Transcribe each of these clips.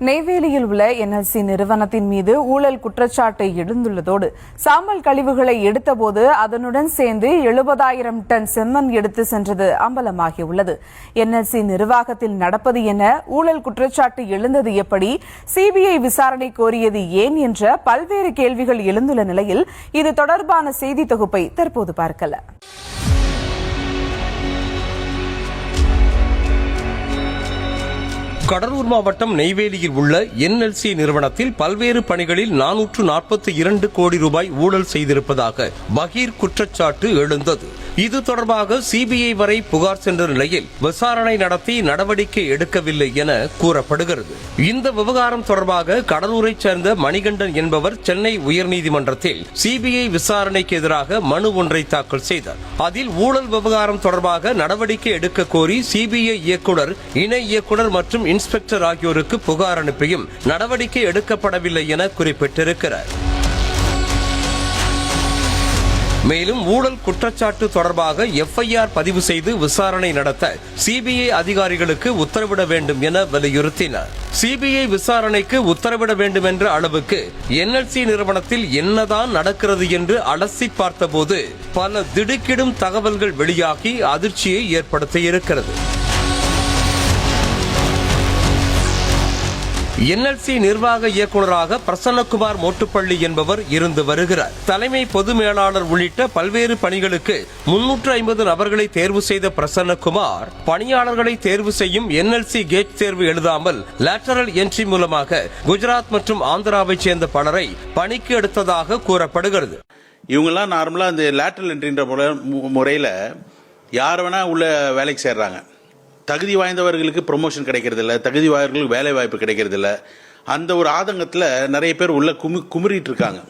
நெய்வேலியில் உள்ள என்எல்சி நிறுவனத்தின் மீது ஊழல் குற்றச்சாட்டு எழுந்துள்ளதோடு சாம்பல் கழிவுகளை எடுத்தபோது அதனுடன் சேர்ந்து 70,000 டன் செம்மண் எடுத்து சென்றது அம்பலமாகியுள்ளது. என்எல்சி நிர்வாகத்தில் நடப்பது என்ன, ஊழல் குற்றச்சாட்டு எழுந்தது எப்படி, சிபிஐ விசாரணை கோரியது ஏன் என்ற பல்வேறு கேள்விகள் எழுந்துள்ள நிலையில் இது தொடர்பான செய்தி தொகுப்பை தற்போது பார்க்கலாம். கடலூர் மாவட்டம் நெய்வேலியில் உள்ள என்எல்சி நிறுவனத்தில் பல்வேறு பணிகளில் 442 கோடி ரூபாய் ஊழல் செய்திருப்பதாக பகீர் குற்றச்சாட்டு எழுந்தது. இது தொடர்பாக சிபிஐ வரை புகார் சென்ற நிலையில் விசாரணை நடத்தி நடவடிக்கை எடுக்கவில்லை என கூறப்படுகிறது. இந்த விவகாரம் தொடர்பாக கடலூரைச் சேர்ந்த மணிகண்டன் என்பவர் சென்னை உயர்நீதிமன்றத்தில் சிபிஐ விசாரணைக்கு எதிராக மனு ஒன்றை தாக்கல் செய்தார். அதில் ஊழல் விவகாரம் தொடர்பாக நடவடிக்கை எடுக்க கோரி சிபிஐ இயக்குநர், இணை இயக்குநர் மற்றும் இன்ஸ்பெக்டர் ஆகியோருக்கு புகார் அனுப்பியும் நடவடிக்கை எடுக்கப்படவில்லை என குறிப்பிட்டிருக்கிறார். மேலும் ஊழல் குற்றச்சாட்டு தொடர்பாக எஃப்ஐஆர் பதிவு செய்து விசாரணை நடத்த சிபிஐ அதிகாரிகளுக்கு உத்தரவிட வேண்டும் என வலியுறுத்தினார். சிபிஐ விசாரணைக்கு உத்தரவிட வேண்டும் என்ற அளவுக்கு என்எல்சி நிறுவனத்தில் என்னதான் நடக்கிறது என்று அலசி பார்த்தபோது பல திடுக்கிடும் தகவல்கள் வெளியாகி அதிர்ச்சியை ஏற்படுத்தியிருக்கிறது. என்எல்சி நிர்வாக இயக்குநராக பிரசன்னகுமார் மோட்டுப்பள்ளி என்பவர் இருந்து வருகிறார். தலைமை பொது மேலாளர் உள்ளிட்ட பல்வேறு பணிகளுக்கு 350 நபர்களை தேர்வு செய்த பிரசன்னகுமார் பணியாளர்களை தேர்வு செய்யும் என்எல்சி கேட் தேர்வு எழுதாமல் லேட்டரல் என்ட்ரி மூலமாக குஜராத் மற்றும் ஆந்திராவைச் சேர்ந்த பலரை பணிக்கு எடுத்ததாக கூறப்படுகிறது. இவங்கெல்லாம் நார்மலா இந்த லேட்டரல் என்ட்ரின்ற முறையில் யார் வேணா உள்ள வேலைக்கு சேர்றாங்க. தகுதி வாய்ந்தவர்களுக்கு ப்ரொமோஷன் கிடைக்கிறது இல்லை, தகுதி வாய்ந்தவர்களுக்கு வேலை வாய்ப்பு கிடைக்கிறது இல்லை. அந்த ஒரு ஆதங்கத்தில் நிறைய பேர் உள்ள குமுறிட்டு இருக்காங்க.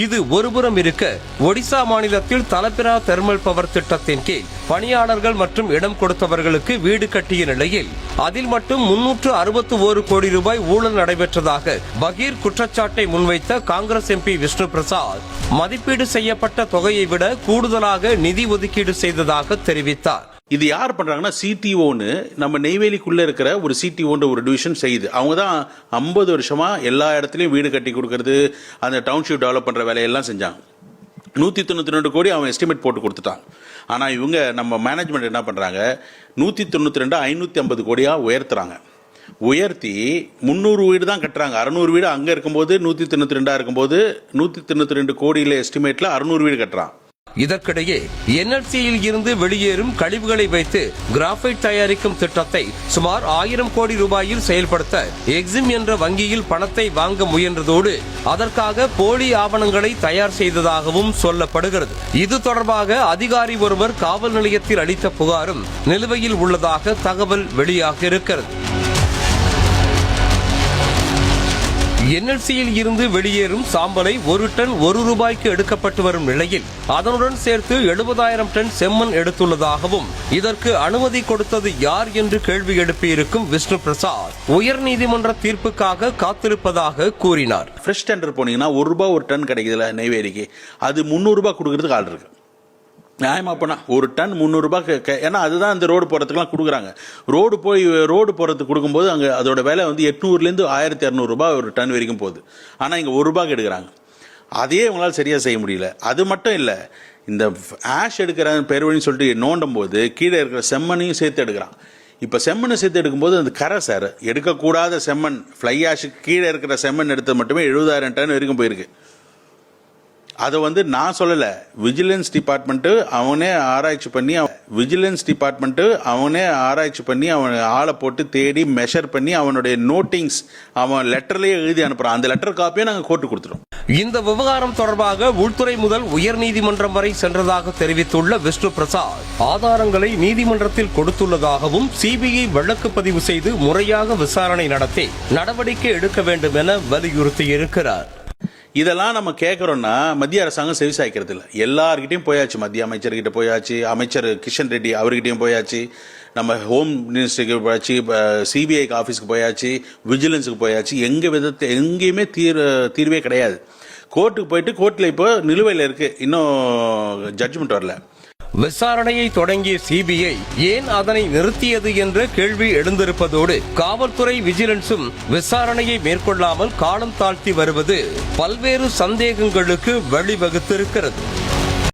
இது ஒருபுறம் இருக்க, ஒடிசா மாநிலத்தில் தலப்பிரா தெர்மல் பவர் திட்டத்தின் கீழ் பணியாளர்கள் மற்றும் இடம் கொடுத்தவர்களுக்கு வீடு கட்டிய நிலையில் அதில் மட்டும் 361 கோடி ரூபாய் ஊழல் நடைபெற்றதாக பகீர் குற்றச்சாட்டை முன்வைத்த காங்கிரஸ் எம்பி விஷ்ணு பிரசாத் மதிப்பீடு செய்யப்பட்ட தொகையை விட கூடுதலாக நிதி ஒதுக்கீடு செய்ததாக தெரிவித்தார். இது யார் பண்றாங்கன்னா, சிடிஓன்னு நம்ம நெய்வேலிக்குள்ள இருக்கிற ஒரு சிடிஓன்ற ஒரு டிவிஷன் செய்யுது. அவங்க தான் 50 வருஷமா எல்லா இடத்துலயும் வீடு கட்டி கொடுக்கறது, அந்த டவுன்ஷிப் டெவலப் பண்ற வேலையெல்லாம் செஞ்சாங்க. 192 கோடி அவன் எஸ்டிமேட் போட்டு கொடுத்துட்டான். ஆனா இவங்க நம்ம மேனேஜ்மெண்ட் என்ன பண்றாங்க, 192 550 கோடியா உயர்த்துறாங்க. உயர்த்தி 300 வீடு தான் கட்டுறாங்க. 600 வீடு அங்க இருக்கும்போது 192 இருக்கும்போது 192 கோடியில எஸ்டிமேட்ல 600 வீடு கட்டுறான். இதற்கிடையே என்எல்சியில் இருந்து வெளியேறும் கழிவுகளை வைத்து கிராஃபைட் தயாரிக்கும் திட்டத்தை சுமார் 1000 கோடி ரூபாயில் செயல்படுத்த எக்ஸிம் என்ற வங்கியில் பணத்தை வாங்க முயன்றதோடு அதற்காக போலி ஆவணங்களை தயார் செய்ததாகவும் சொல்லப்படுகிறது. இது தொடர்பாக அதிகாரி ஒருவர் காவல் நிலையத்தில் அளித்த புகாரும் நிலுவையில் உள்ளதாக தகவல் வெளியாகியிருக்கிறது. என்எல்சியில் இருந்து வெளியேறும் சாம்பலை 1 டன் 1 ரூபாய்க்கு எடுக்கப்பட்டு வரும் நிலையில் அதனுடன் சேர்த்து 70,000 டன் செம்மண் எடுத்துள்ளதாகவும் இதற்கு அனுமதி கொடுத்தது யார் என்று கேள்வி எழுப்பியிருக்கும் விஷ்ணு பிரசாத் உயர்நீதிமன்ற தீர்ப்புக்காக காத்திருப்பதாக கூறினார். ஃப்ரெஷ் டெண்டர் போனீங்கன்னா 1 ரூபாய் ஒரு டன் கிடைக்குதுல நெய்வேலிக்கு, அது 300 ரூபாய் கொடுக்கறதுக்கு ஆள் இருக்கு. நியாயமா போனா ஒரு டன் 300 ரூபாய், ஏன்னா அதுதான் இந்த ரோடு போறதுக்குலாம் கொடுக்குறாங்க. ரோடு போறதுக்கு கொடுக்கும்போது அங்கே அதோட விலை வந்து 800 1200 ரூபாய் ஒரு டன் வரைக்கும் போகுது. ஆனால் இங்கே 1 ரூபாய்க்கு எடுக்கிறாங்க. அதையே உங்களால் சரியா செய்ய முடியல. அது மட்டும் இல்லை, இந்த ஆஷ் எடுக்கிற பெருவழின்னு சொல்லிட்டு நோண்டும் போது கீழே இருக்கிற செம்மனையும் சேர்த்து எடுக்கிறான். இப்போ செம்மண்ணை சேர்த்து எடுக்கும்போது அந்த கரை சார் எடுக்கக்கூடாத செம்மண், ஃப்ளை ஆஷுக்கு கீழே இருக்கிற செம்மண் எடுத்தது மட்டுமே 70,000 டன் வரைக்கும் போயிருக்கு. அதை வந்து நான் சொல்லலை, விஜிலன்ஸ் டிபார்ட்மெண்ட்டு அவனே ஆராய்ச்சி பண்ணி அவன் ஆளை போட்டு தேடி மெஷர் பண்ணி அவனுடைய நோட்டிங்ஸ் அவன் லெட்டர்லேயே எழுதி அனுப்புறான். அந்த லெட்டர் காப்பியை நாங்கள் கோர்ட்டு கொடுத்துறோம். இந்த விவகாரம் தொடர்பாக உள்துறை முதல் உயர்நீதிமன்றம் வரை சென்றதாக தெரிவித்துள்ள விஷ்ணு பிரசாத் ஆதாரங்களை நீதிமன்றத்தில் கொடுத்துள்ளதாகவும் சிபிஐ வழக்கு பதிவு செய்து முறையாக விசாரணை நடத்தி நடவடிக்கை எடுக்க வேண்டும் என வலியுறுத்தியிருக்கிறார். இதெல்லாம் நம்ம கேட்குறோம்னா மத்திய அரசாங்கம் செவிசாய்க்கிறது இல்லை. எல்லார்கிட்டையும் போயாச்சு, மத்திய அமைச்சர்கிட்ட போயாச்சு, அமைச்சர் கிஷன் ரெட்டி அவர்கிட்டையும் போயாச்சு, நம்ம ஹோம் மினிஸ்டருக்கு போயாச்சு, சிபிஐ ஆஃபீஸுக்கு போயாச்சு, விஜிலன்ஸுக்கு போயாச்சு. எங்கேயுமே தீர்வே கிடையாது. கோர்ட்டுக்கு போயிட்டு கோர்ட்டில் இப்போ நிலுவையில் இருக்கு, இன்னும் ஜட்ஜ்மெண்ட் வரல. விசாரணையை தொடங்கிய சிபிஐ ஏன் அதனை நிறுத்தியது என்ற கேள்வி எழுந்திருப்பதோடு காவல்துறை விஜிலன்ஸும் விசாரணையை மேற்கொள்ளாமல் காலம் தாழ்த்தி வருவது பல்வேறு சந்தேகங்களுக்கு வழிவகுத்திருக்கிறது.